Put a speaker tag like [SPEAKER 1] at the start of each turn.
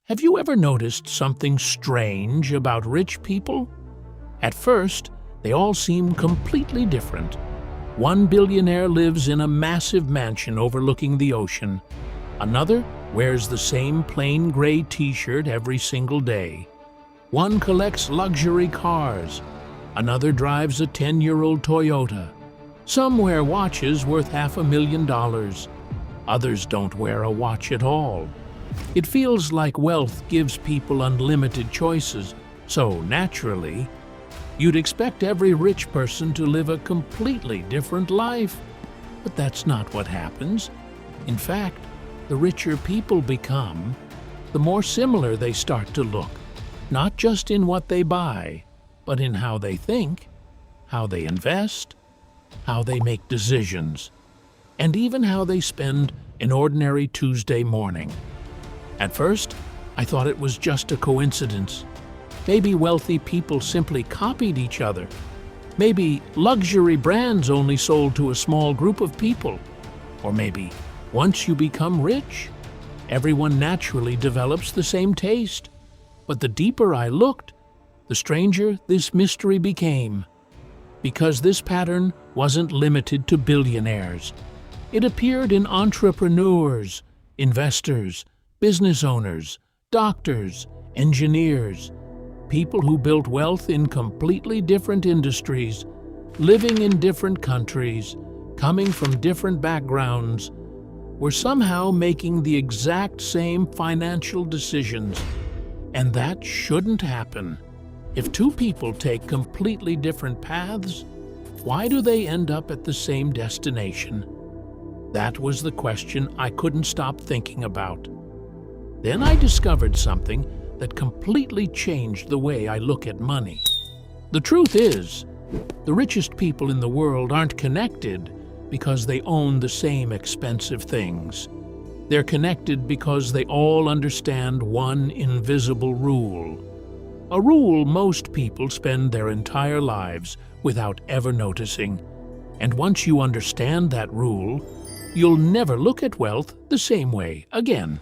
[SPEAKER 1] Have you ever noticed something strange about rich people? At first, they all seem completely different. One billionaire lives in a massive mansion overlooking the ocean. Another wears the same plain gray t-shirt every single day. One collects luxury cars. Another drives a 10-year-old Toyota. Some wear watches worth $500,000. Others don't wear a watch at all. It feels like wealth gives people unlimited choices, so naturally, you'd expect every rich person to live a completely different life. But that's not what happens. In fact, the richer people become, the more similar they start to look, not just in what they buy, but in how they think, how they invest, how they make decisions, and even how they spend an ordinary Tuesday morning. At first, I thought it was just a coincidence. Maybe wealthy people simply copied each other. Maybe luxury brands only sold to a small group of people. Or maybe once you become rich, everyone naturally develops the same taste. But the deeper I looked, the stranger this mystery became. Because this pattern wasn't limited to billionaires. It appeared in entrepreneurs, investors, business owners, doctors, engineers, people who built wealth in completely different industries, living in different countries, coming from different backgrounds, were somehow making the exact same financial decisions. And that shouldn't happen. If two people take completely different paths, why do they end up at the same destination? That was the question I couldn't stop thinking about. Then I discovered something that completely changed the way I look at money. The truth is, the richest people in the world aren't connected because they own the same expensive things. They're connected because they all understand one invisible rule. A rule most people spend their entire lives without ever noticing. And once you understand that rule, you'll never look at wealth the same way again.